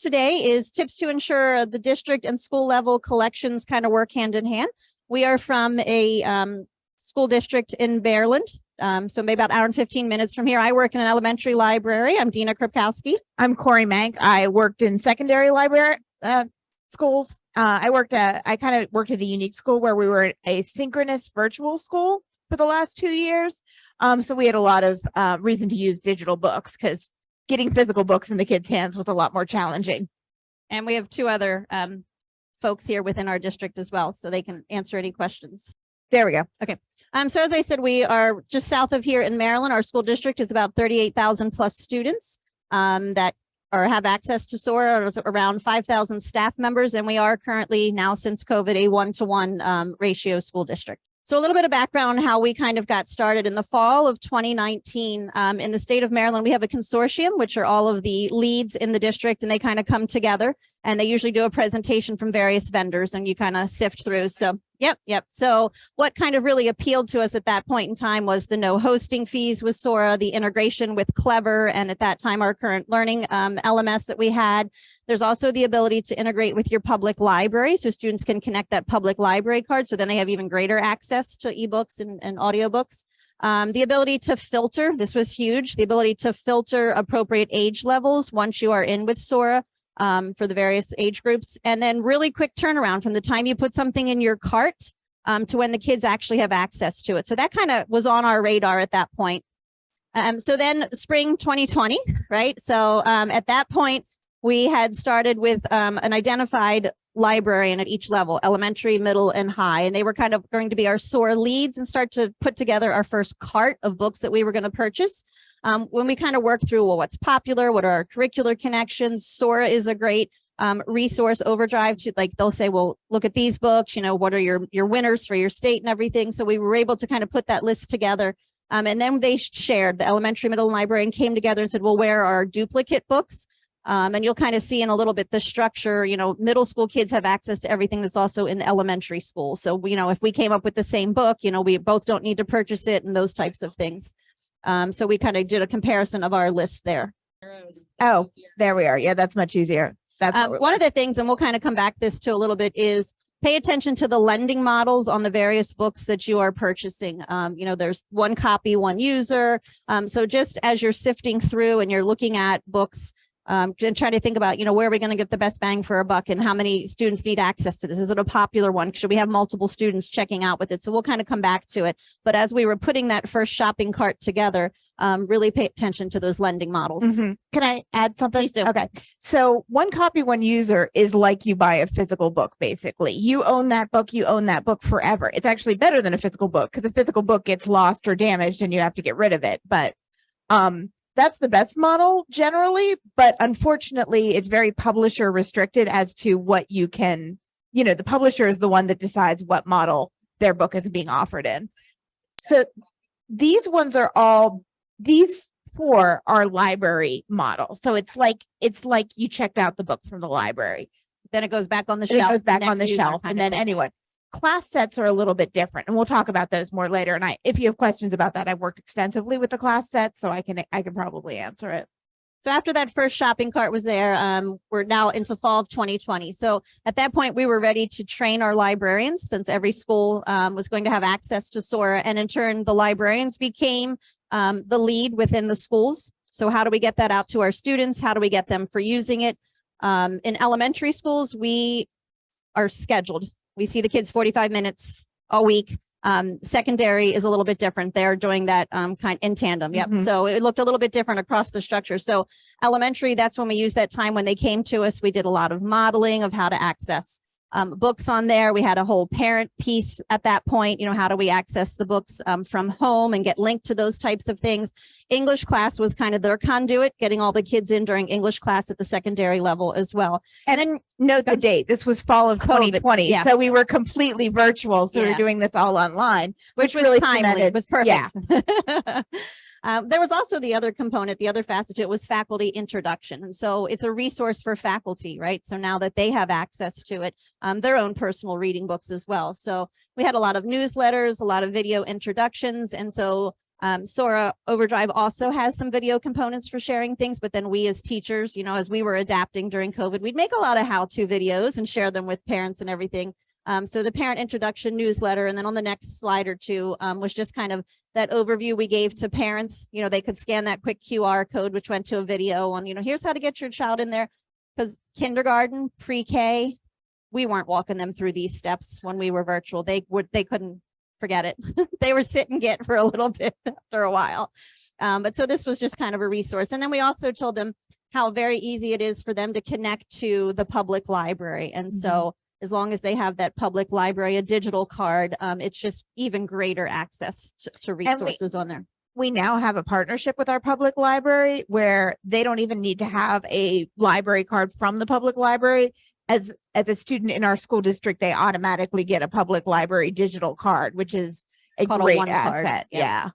focus today is tips to ensure the district and school level collections kind of work hand in hand. We are from a school district in Maryland, so maybe about an hour and 15 minutes from here. I work in an elementary library. I'm Dina Kropkowski. I'm Corinne Mank. I worked in secondary library schools. I kind of worked at a unique school where we were a synchronous virtual school for the last 2 years. So we had a lot of reason to use digital books because getting physical books in the kids' hands was a lot more challenging. And we have two other folks here within our district as well, so they can answer any questions. There we go. Okay. So as I said, we are just south of here in Maryland. Our school district is about 38,000 plus students that have access to Sora, around 5,000 staff members. And we are currently now, since COVID, a 1-to-1 ratio school district. So a little bit of background on how we kind of got started. In the fall of 2019, in the state of Maryland, we have a consortium, which are all of the leads in the district, and they kind of come together and they usually do a presentation from various vendors and you kind of sift through. So yep. So what kind of really appealed to us at that point in time was the no hosting fees with Sora, the integration with Clever, and at that time, our current learning LMS that we had. There's also the ability to integrate with your public library, so students can connect that public library card, so then they have even greater access to ebooks and audiobooks. The ability to filter, this was huge, the ability to filter appropriate age levels once you are in with Sora for the various age groups, and then really quick turnaround from the time you put something in your cart to when the kids actually have access to it. So that kind of was on our radar at that point. So then spring 2020, right? So at that point, we had started with an identified librarian at each level, elementary, middle, and high. And they were kind of going to be our Sora leads and start to put together our first cart of books that we were going to purchase. When we kind of work through, well, what's popular, what are our curricular connections? Sora is a great resource overdrive to, like, they'll say, well, look at these books, you know, what are your winners for your state and everything. So we were able to kind of put that list together. And then they shared, the elementary, middle, and librarian came together and said, well, where are duplicate books? And you'll kind of see in a little bit the structure, you know, middle school kids have access to everything that's also in elementary school. So, you know, if we came up with the same book, you know, we both don't need to purchase it and those types of things. So we kind of did a comparison of our list there. Oh, there we are. Yeah, that's much easier. That's one of the things, and we'll kind of come back this to a little bit, is pay attention to the lending models on the various books that you are purchasing. You know, there's one copy, one user. So just as you're sifting through and you're looking at books, and trying to think about, you know, where are we going to get the best bang for a buck and how many students need access to this? Is it a popular one? Should we have multiple students checking out with it? So we'll kind of come back to it. But as we were putting that first shopping cart together, really pay attention to those lending models. Mm-hmm. Can I add something? Please do. Okay. So one copy, one user is like you buy a physical book, basically. You own that book forever. It's actually better than a physical book because a physical book gets lost or damaged and you have to get rid of it. But that's the best model generally, but unfortunately it's very publisher restricted as to what you can, you know, the publisher is the one that decides what model their book is being offered in. So these four are library models. So it's like you checked out the book from the library. Then it goes back on the shelf. It goes back on the shelf. And then anyway, class sets are a little bit different, and we'll talk about those more later. And if you have questions about that, I've worked extensively with the class sets, so I can probably answer it. So after that first shopping cart was there, we're now into fall of 2020. So at that point, we were ready to train our librarians, since every school was going to have access to Sora, and in turn, the librarians became the lead within the schools. So how do we get that out to our students? How do we get them for using it? In elementary schools, we are scheduled. We see the kids 45 minutes a week. Secondary is a little bit different. They're doing that kind in tandem. Yep. Mm-hmm. So it looked a little bit different across the structure. So elementary, that's when we used that time when they came to us. We did a lot of modeling of how to access books on there. We had a whole parent piece at that point. You know, how do we access the books from home and get linked to those types of things? English class was kind of their conduit, getting all the kids in during English class at the secondary level as well. And then note the date. This was fall of 2020. Yeah. So we were completely virtual. So we were doing this all online, which was really timely. It was perfect. Yeah. There was also the other component, the other facet, it was faculty introduction. And so it's a resource for faculty, right? So now that they have access to it, their own personal reading books as well. So we had a lot of newsletters, a lot of video introductions. And so Sora Overdrive also has some video components for sharing things, but then we as teachers, you know, as we were adapting during COVID, we'd make a lot of how-to videos and share them with parents and everything. So the parent introduction newsletter, and then on the next slide or two was just kind of that overview we gave to parents. You know, they could scan that quick QR code, which went to a video on, you know, here's how to get your child in there. Because kindergarten, pre-K, we weren't walking them through these steps when we were virtual. They couldn't forget it. They were sit and get for a little bit after a while. But so this was just kind of a resource. And then we also told them how very easy it is for them to connect to the public library. And so as long as they have that public library, a digital card, it's just even greater access to resources on there. We now have a partnership with our public library where they don't even need to have a library card from the public library. As a student in our school district, they automatically get a public library digital card, which is a great asset. Yeah.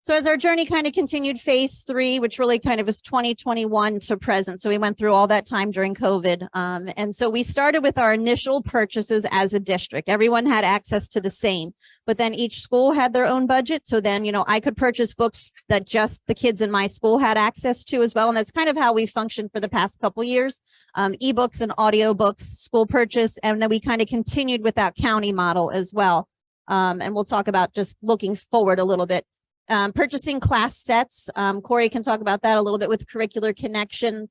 So as our journey kind of continued, phase 3, which really kind of is 2021 to present. So we went through all that time during COVID. And so we started with our initial purchases as a district. Everyone had access to the same, but then each school had their own budget. So then, you know, I could purchase books that just the kids in my school had access to as well. And that's kind of how we functioned for the past couple years. Ebooks and audiobooks, school purchase. And then we kind of continued with that county model as well. And we'll talk about just looking forward a little bit. Purchasing class sets. Corey can talk about that a little bit with curricular connections.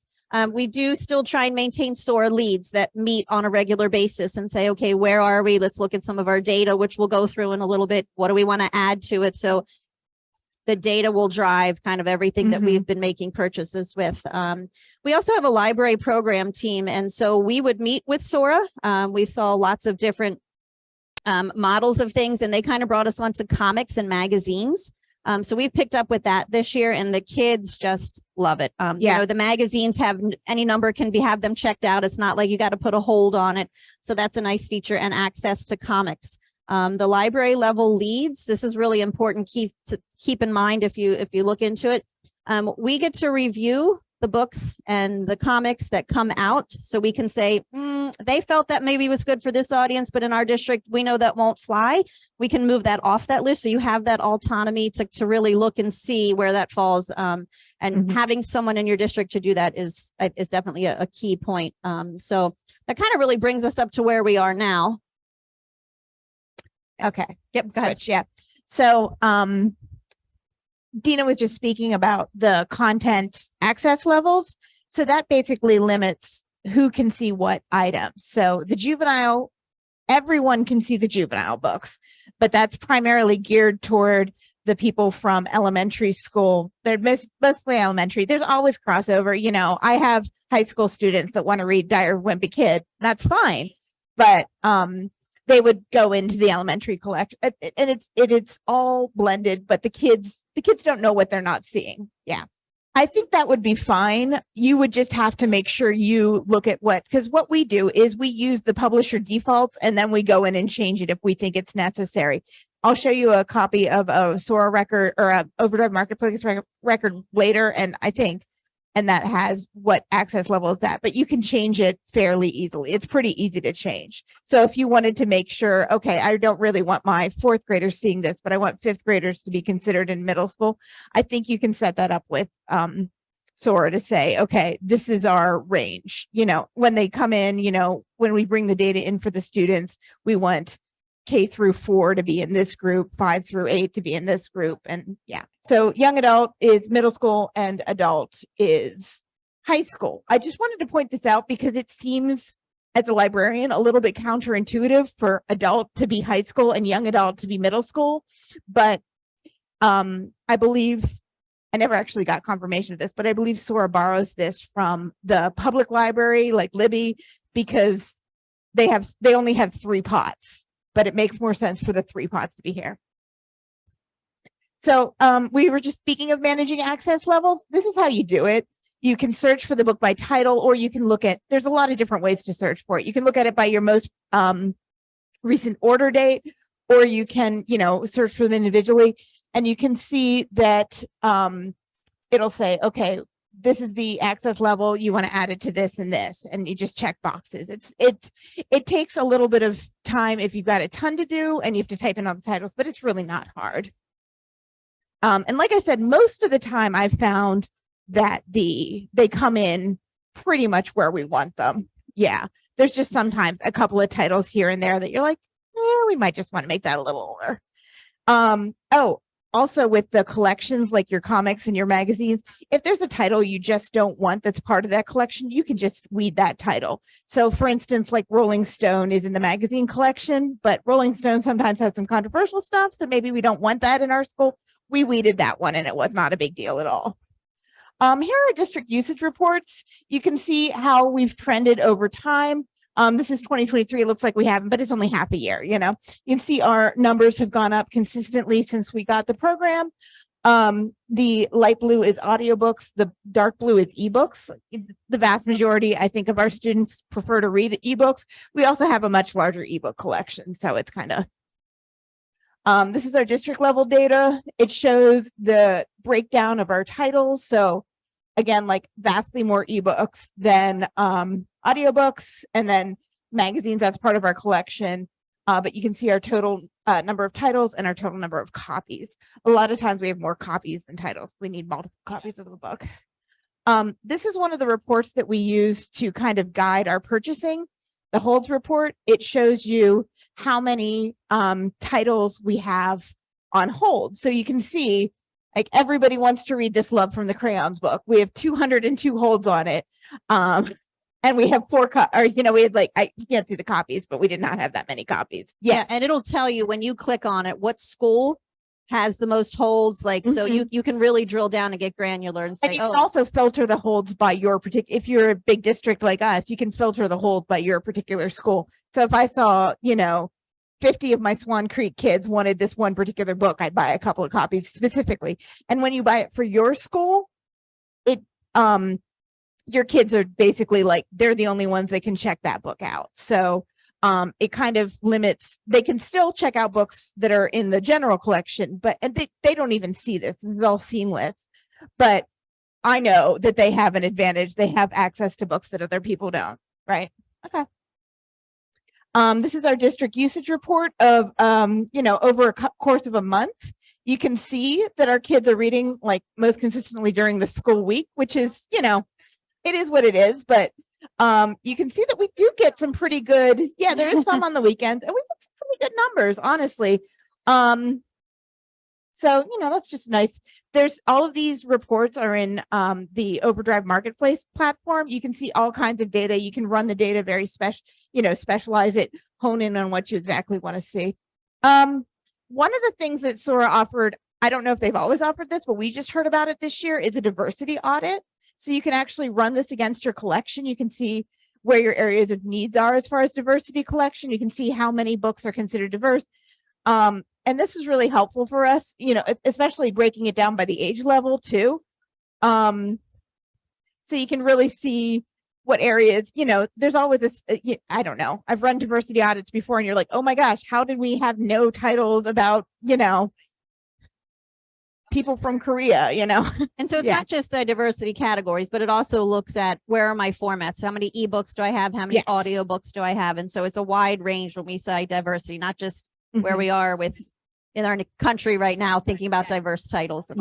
We do still try and maintain Sora leads that meet on a regular basis and say, okay, where are we? Let's look at some of our data, which we'll go through in a little bit. What do we want to add to it? So the data will drive kind of everything that we've been making purchases with. We also have a library program team. And so we would meet with Sora. We saw lots of different models of things, and they kind of brought us onto comics and magazines. So we've picked up with that this year, and the kids just love it. You know, the magazines have any number can have them checked out. It's not like you got to put a hold on it. So that's a nice feature, and access to comics. The library level leads. This is really important. Keep in mind if you look into it. We get to review the books and the comics that come out, so we can say they felt that maybe was good for this audience, but in our district we know that won't fly. We can move that off that list, so you have that autonomy to really look and see where that falls. And having someone in your district to do that is definitely a key point. So that kind of really brings us up to where we are now. Okay. Yep. Go ahead. Yeah. So Dina was just speaking about the content access levels. So that basically limits who can see what items. So the juvenile, everyone can see the juvenile books, but that's primarily geared toward the people from elementary school. They're mostly elementary. There's always crossover. You know, I have high school students that want to read Diary of a Wimpy Kid. That's fine. But they would go into the elementary collection, and it's all blended, but the kids don't know what they're not seeing. Yeah. I think that would be fine. You would just have to make sure you look at because what we do is we use the publisher defaults, and then we go in and change it if we think it's necessary. I'll show you a copy of a Sora record or a Overdrive Marketplace record later, and that has what access level is at, but you can change it fairly easily. It's pretty easy to change. So if you wanted to make sure, okay, I don't really want my 4th graders seeing this, but I want 5th graders to be considered in middle school, I think you can set that up with Sora to say, okay, this is our range. You know, when they come in, you know, when we bring the data in for the students, we want K through 4 to be in this group, 5 through 8 to be in this group. And yeah, so young adult is middle school and adult is high school. I just wanted to point this out because it seems, as a librarian, a little bit counterintuitive for adult to be high school and young adult to be middle school. But I believe, I never actually got confirmation of this, but I believe Sora borrows this from the public library, like Libby, because they only have 3 pots. But it makes more sense for the 3 pots to be here. So we were just speaking of managing access levels. This is how you do it. You can search for the book by title, or you can look at, there's a lot of different ways to search for it. You can look at it by your most recent order date, or you can, you know, search for them individually, and you can see that it'll say, okay, this is the access level, you want to add it to this and this, and you just check boxes. It takes a little bit of time if you've got a ton to do and you have to type in all the titles, but it's really not hard. And like I said, most of the time I've found that they come in pretty much where we want them. Yeah, there's just sometimes a couple of titles here and there that you're like, we might just want to make that a little older. Oh, also with the collections, like your comics and your magazines, if there's a title you just don't want that's part of that collection, you can just weed that title. So for instance, like Rolling Stone is in the magazine collection, but Rolling Stone sometimes has some controversial stuff, so maybe we don't want that in our school. We weeded that one and it was not a big deal at all. Here are district usage reports. You can see how we've trended over time. This is 2023. It looks like we haven't, but it's only half a year. You know, you can see our numbers have gone up consistently since we got the program. The light blue is audiobooks. The dark blue is ebooks. The vast majority, I think, of our students prefer to read ebooks. We also have a much larger ebook collection, so it's kind of. This is our district level data. It shows the breakdown of our titles. So again, like vastly more ebooks than audiobooks, and then magazines, that's part of our collection. But you can see our total number of titles and our total number of copies. A lot of times we have more copies than titles. We need multiple copies of the book. This is one of the reports that we use to kind of guide our purchasing. The holds report, it shows you how many titles we have on hold. So you can see, like, everybody wants to read this Love from the Crayons book. We have 202 holds on it. And we have we had you can't see the copies, but we did not have that many copies. Yeah. And it'll tell you when you click on it, what school has the most holds. Like, so you can really drill down and get granular and say, and you can also filter the holds by your particular, if you're a big district like us, you can filter the hold by your particular school. So if I saw, 50 of my Swan Creek kids wanted this one particular book, I'd buy a couple of copies specifically. And when you buy it for your school, your kids are basically like, they're the only ones that can check that book out. So it kind of limits, they can still check out books that are in the general collection, but they don't even see this. This is all seamless. But I know that they have an advantage. They have access to books that other people don't, right? Okay. This is our district usage report of, over a course of a month. You can see that our kids are reading like most consistently during the school week, which is, it is what it is, but you can see that we do get some pretty good, there is some on the weekends, and we get some pretty good numbers, honestly. So, that's just nice. There's all of these reports are in the Overdrive Marketplace platform. You can see all kinds of data. You can run the data very specialize it, hone in on what you exactly want to see. One of the things that Sora offered, I don't know if they've always offered this, but we just heard about it this year, is a diversity audit. So you can actually run this against your collection. You can see where your areas of needs are as far as diversity collection. You can see how many books are considered diverse. And this is really helpful for us, especially breaking it down by the age level too. So you can really see what areas, there's always this, I don't know. I've run diversity audits before and you're like, oh my gosh, how did we have no titles about, people from Korea, And so it's not just the diversity categories, but it also looks at where are my formats? How many ebooks do I have? How many audiobooks do I have? And so it's a wide range when we say diversity, not just where we are in our country right now, thinking about diverse titles. So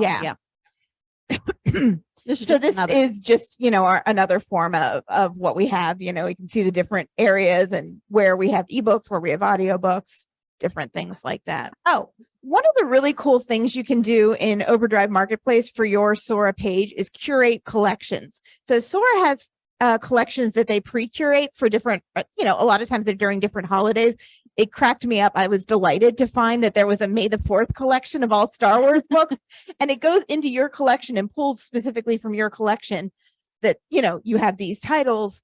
this is just, another form of what we have. We can see the different areas and where we have ebooks, where we have audiobooks, different things like that. Oh, one of the really cool things you can do in Overdrive Marketplace for your Sora page is curate collections. So Sora has collections that they pre-curate for different, a lot of times they're during different holidays. It cracked me up. I was delighted to find that there was a May the 4th collection of all Star Wars books, and it goes into your collection and pulls specifically from your collection that, you have these titles.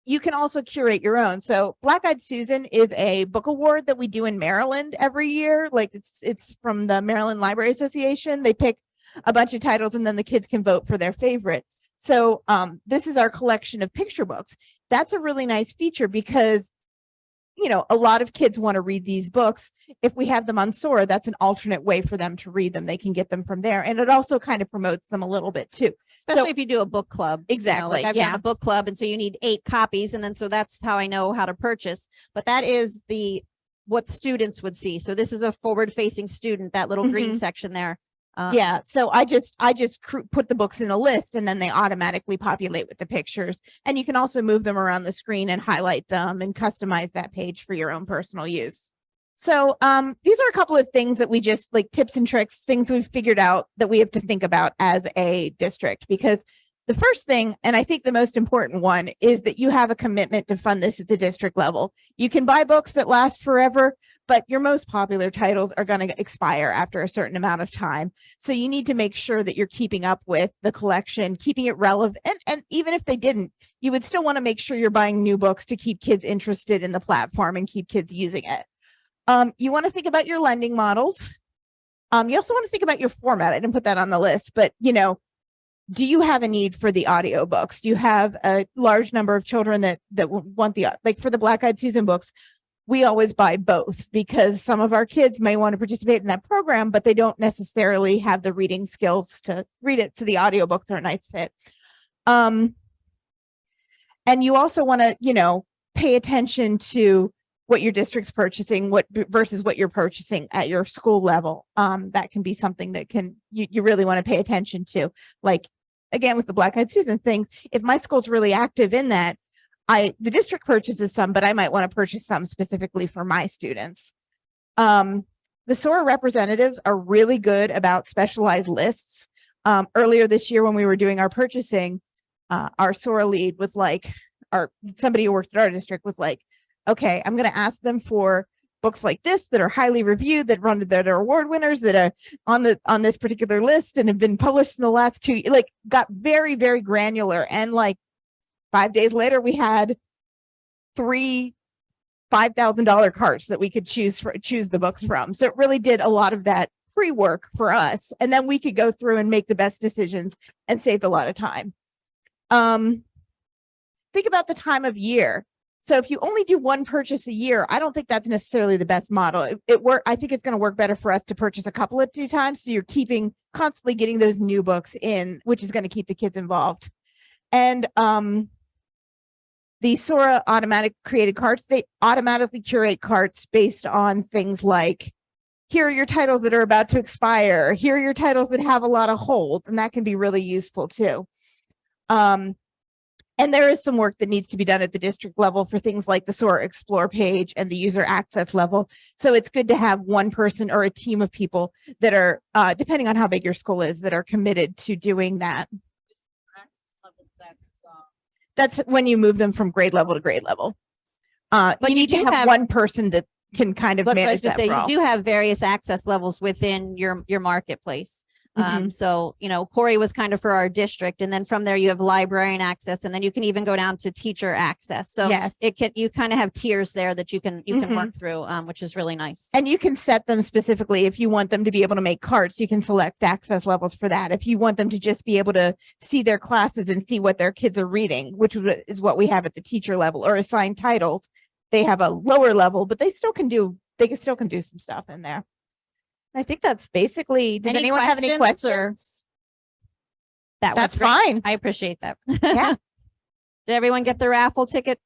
You can also curate your own. So Black Eyed Susan is a book award that we do in Maryland every year. Like it's from the Maryland Library Association. They pick a bunch of titles and then the kids can vote for their favorite. So this is our collection of picture books. That's a really nice feature because you know, a lot of kids want to read these books. If we have them on Sora, that's an alternate way for them to read them. They can get them from there. And it also kind of promotes them a little bit too. Especially if you do a book club. Exactly. Like I've done a book club, and so you need 8 copies, and then so that's how I know how to purchase. But that is what students would see. So this is a forward-facing student, that little green section there. Yeah, so I just put the books in a list, and then they automatically populate with the pictures. And you can also move them around the screen and highlight them and customize that page for your own personal use. So these are a couple of things that we just like tips and tricks, things we've figured out that we have to think about as a district, because the first thing, and I think the most important one, is that you have a commitment to fund this at the district level. You can buy books that last forever, but your most popular titles are going to expire after a certain amount of time. So you need to make sure that you're keeping up with the collection, keeping it relevant. And even if they didn't, you would still want to make sure you're buying new books to keep kids interested in the platform and keep kids using it. You want to think about your lending models. You also want to think about your format. I didn't put that on the list, but you know, do you have a need for the audiobooks? Do you have a large number of children that want like for the Black Eyed Susan books, we always buy both because some of our kids may want to participate in that program, but they don't necessarily have the reading skills to read it. So the audiobooks are a nice fit. And you also want to, you know, pay attention to what your district's purchasing, versus what you're purchasing at your school level. That can be something that you really want to pay attention to. Like, again, with the Black Eyed Susan thing, if my school's really active in that, the district purchases some, but I might want to purchase some specifically for my students. The Sora representatives are really good about specialized lists. Earlier this year when we were doing our purchasing, our Sora lead was like, somebody who worked at our district was like, okay, I'm going to ask them for books like this that are highly reviewed, that are award winners, that are on this particular list and have been published in the last 2 years. Like, got very, very granular. And like 5 days later, we had 3 $5,000 carts that we could choose the books from. So it really did a lot of that pre-work for us, and then we could go through and make the best decisions and saved a lot of time. Think about the time of year. So if you only do one purchase a year, I don't think that's necessarily the best model. I think it's going to work better for us to purchase a couple of 2 times. So you're constantly getting those new books in, which is going to keep the kids involved. And the Sora automatic created carts, they automatically curate carts based on things like, here are your titles that are about to expire. Here are your titles that have a lot of holds, and that can be really useful too. And there is some work that needs to be done at the district level for things like the Sora Explore page and the user access level. So it's good to have one person or a team of people that are, depending on how big your school is, that are committed to doing that. That's when you move them from grade level to grade level. But you need to have one person that can kind of manage that. You do have various access levels within your marketplace. So, you know, Corey was kind of for our district, and then from there you have librarian access, and then you can even go down to teacher access. So yes, you kind of have tiers there that you can work through, which is really nice. And you can set them specifically. If you want them to be able to make carts, you can select access levels for that. If you want them to just be able to see their classes and see what their kids are reading, which is what we have at the teacher level, or assign titles, they have a lower level, but they still can do some stuff in there. I think that's basically, does anyone have any questions? That's fine. I appreciate that. Yeah. Did everyone get the raffle ticket